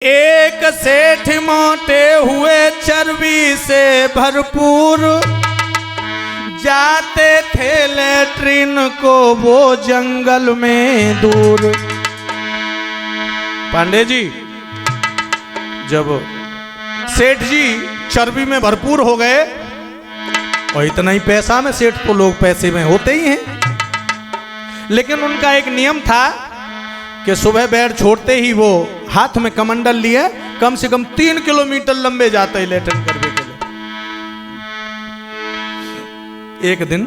एक सेठ मोटे हुए चर्बी से भरपूर, जाते थे लेट्रिन को वो जंगल में दूर। पांडे जी, जब सेठ जी चर्बी में भरपूर हो गए और इतना ही पैसा में, सेठ तो लोग पैसे में होते ही हैं, लेकिन उनका एक नियम था कि सुबह बेड छोड़ते ही वो हाथ में कमंडल लिए कम से कम 3 किलोमीटर लंबे जाते ही लेटन करने के लिए। एक दिन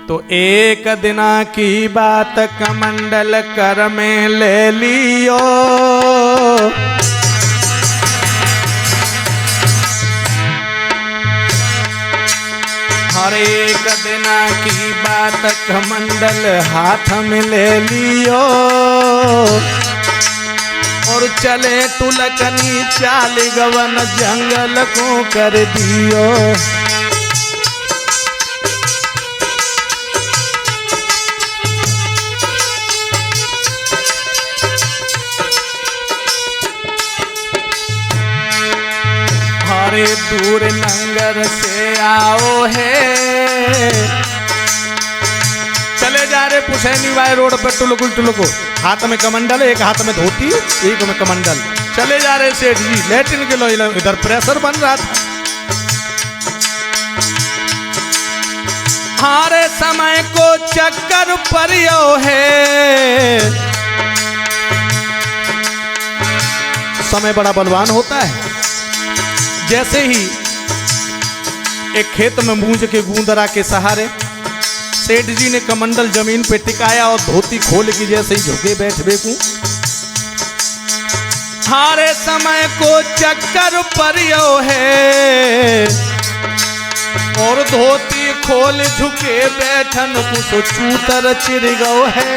तो एक दिना की बात, कमंडल कर में ले लियो, हर एक दिना की बात, कमंडल हाथ में ले लियो, और चले तुलकनी चाल गवन जंगल को कर दियो। हरे दूर नंगर से आओ है, चले जा रहे पुशैनी वाई रोड पर टुलको, हाथ में कमंडल, एक हाथ में धोती, एक में कमंडल, चले जा रहे सेठ जी लेटिन के लो। इधर प्रेशर बन रहा था। हारे समय को चक्कर परियो है, समय बड़ा बलवान होता है। जैसे ही एक खेत में मूंज के गूंदरा के सहारे सेठ जी ने कमंडल जमीन पे टिकाया और धोती खोल की जैसे ही झुके बैठ बेकू। हारे समय को चक्कर परियो है, और धोती खोल झुके बैठन कुछ चूतर चिर गो है।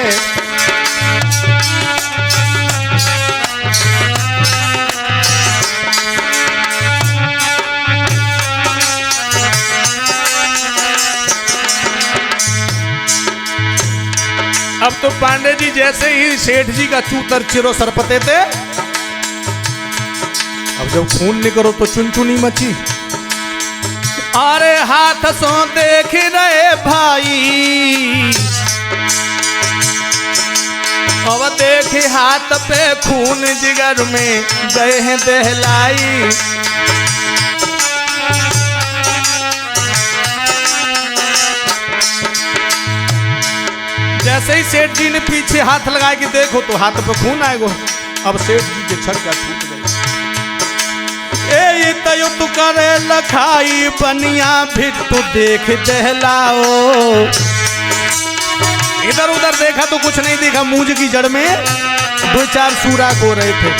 अब तो पांडे जी जैसे ही सेठ जी का चूतर चिरो सरपते थे, अब जब खून निकलो तो चुनचुनी मची। अरे हाथ सो देख रहे भाई, अब देखे हाथ पे खून जिगर में गए हैं दहलाई। जैसे ही सेठ जी ने पीछे हाथ लगाया कि देखो तो हाथ पे खून आएगा। अब सेठ जी के छड़का छूट गई। ए तयो तू करे लखाई बनिया भी तू देख दहलाओ। इधर उधर देखा तो कुछ नहीं देखा, मूंज की जड़ में 2-4 सूरा को रहे थे।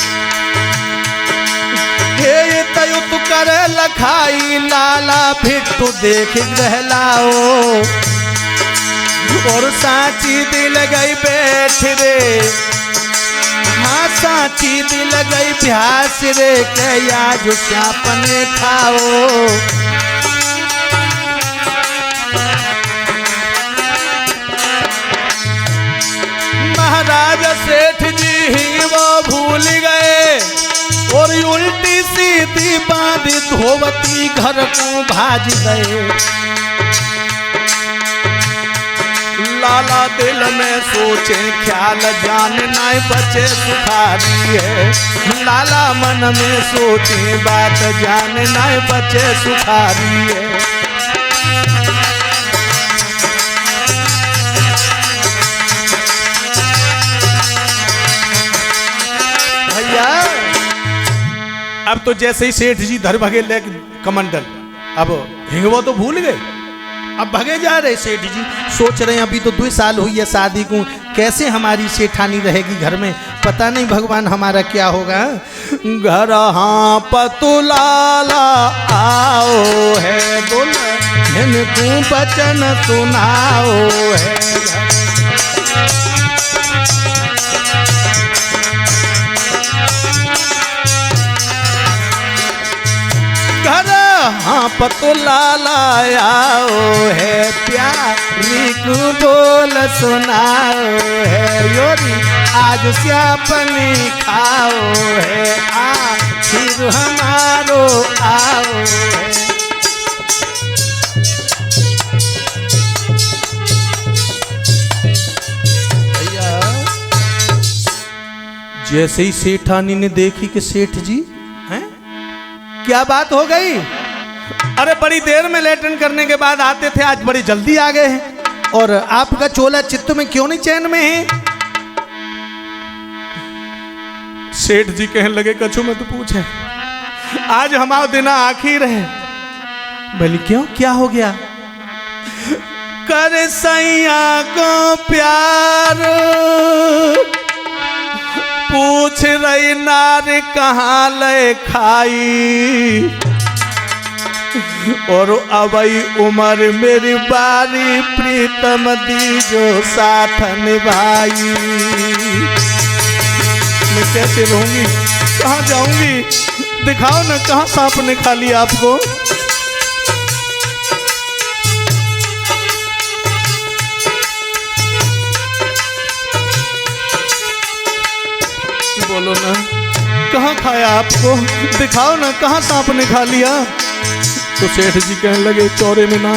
हे तयो तू करे लखाई लाला भी तू देख दहलाओ, और सांची दिल गई बैठ रे, हाँ सांची दिल गई प्यास रे, क्या जो चापने खाओ। महाराज सेठ जी ही वो भूल गए, और उल्टी सीधी बांधी धोवती घर को भाज गए। लाला दिल में सोचे ख्याल जान नहीं बचे सुखारी है, लाला मन में सोचे बात जान नहीं बचे सुखारी है। भैया अब तो जैसे ही सेठ जी धर भगे ले कमंडल, अब हिंगवा तो भूल गए, अब भगे जा रहे। सेठ जी सोच रहे हैं अभी तो 2 साल हुई है शादी को, कैसे हमारी सेठानी रहेगी घर में, पता नहीं भगवान हमारा क्या होगा। घर हाँ पतुलाला आओ है, दुल्हन तू बचन सुनाओ है। घर हाँ सांप तो लालाओ है, प्यारी को बोल सुनाओ है, योरी आज श्यापनी खाओ है, आखिर हमारो आओ है। जैसे ही सेठानी ने देखी कि सेठ जी हैं, क्या बात हो गई? अरे बड़ी देर में लेटन करने के बाद आते थे, आज बड़ी जल्दी आ गए हैं, और आपका चोला चित्त में क्यों नहीं चैन में है? सेठ जी कहने लगे कछु मत पूछे, आज हमारा दिन आखिर है। बोली क्यों, क्या हो गया? कर सैया को प्यार पूछ रही नार कहाँ ले खाई, और अबई उम्र मेरी बारी प्रीतम दी जो साथ निभाई। मैं कैसे रहूंगी, कहाँ जाऊंगी? दिखाओ ना कहाँ सांप ने खा लिया आपको। बोलो ना कहाँ खाया आपको, दिखाओ ना कहाँ सांप ने खा लिया। तो सेठ जी कहने लगे चौरे में ना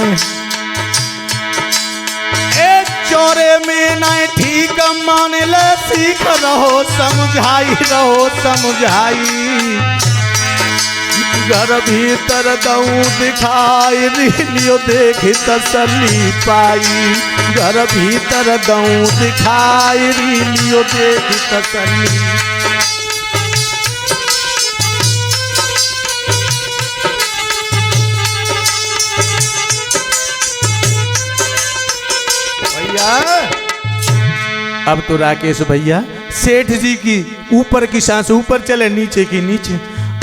है, चौरे में ना ठीक मान ले, सीख रहो समझाई रहो समझाई, घर भीतर दऊ दिखाई लियो देख तसल्ली पाई, घर भीतर दऊ दिखाई लियो देख तसल्ली। अब तो राकेश भैया सेठ जी की ऊपर की सांस ऊपर चले, नीचे की नीचे।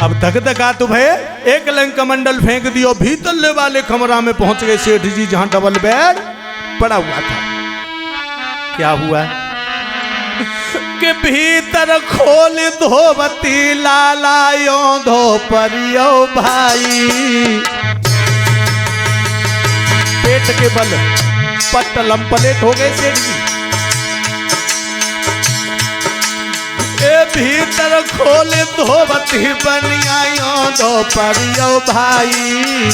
अब धक धका तो भय एक लंग कमंडल फेंक दियो, भीतरले वाले कमरा में पहुंच गए सेठ जी, जहां डबल बेड पड़ा हुआ था। क्या हुआ कि भीतर खोल धोबती लालायो धो परियो भाई, पेट के बल पट्टलम पलेट हो गए सेठ जी। ए भीतर खोल धोबती बनियायो दो परियो भाई,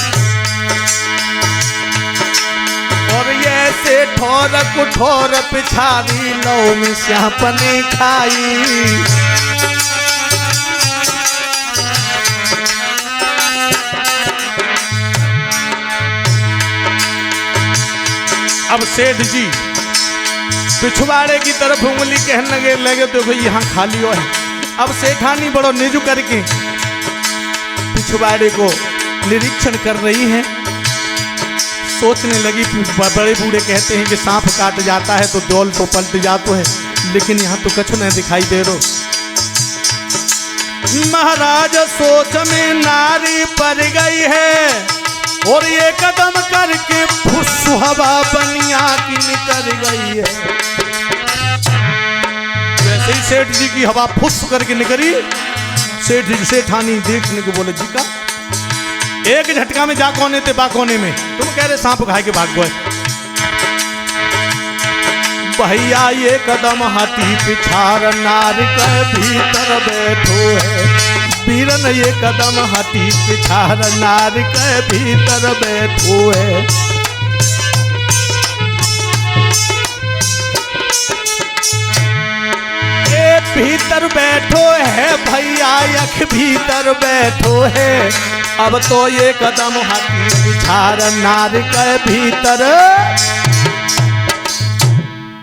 और ये से ठोर कुठोर पिछाड़ी लो में श्यापनी खाई। अब सेठ जी पिछवाड़े की तरफ उंगली कहने लगे तो भाई यहाँ खाली हो है। अब सेठानी बड़ो निजु करके पिछवाड़े को निरीक्षण कर रही है, सोचने लगी। बड़े बूढ़े कहते हैं कि सांप काट जाता है तो डोल तो पलट जातो है, लेकिन यहाँ तो कछु नहीं दिखाई दे रो। महाराज सोच में नारी पड़ गई है, और ये कदम करके फुसहवा बनिया की निकल गई है। जैसे ही सेठ जी की हवा फुस करके निकली, सेठ जी सेठानी देखने को बोले जी का एक झटका में जा कोने ते बा कोने में, तुम कह रहे सांप खाए के भाग गए। भैया ये कदम हाथी पिछाड़ नार के भीतर बैठो है, वीरन ये कदम हाथी पिछाड़ नार के भीतर बैठो है। भीतर बैठो है भैया यख भीतर बैठो है, अब तो ये कदम हाथी पिछाड़ नार के भीतर।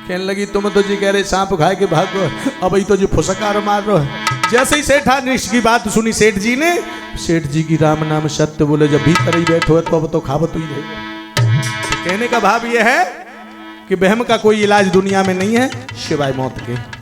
कहने लगी तुम तो जी कह रहे सांप खाए के भागो, अब ये तो जी फुसकार मार रहे हो। जैसे ही सेठानी की बात सुनी सेठ जी ने, सेठ जी की राम नाम सत्य बोले, जब भीतर ही बैठो है तो अब तो खावत ही रहेगा। कहने का भाव यह है कि बहम का कोई इलाज दुनिया में नहीं है सिवाय मौत के।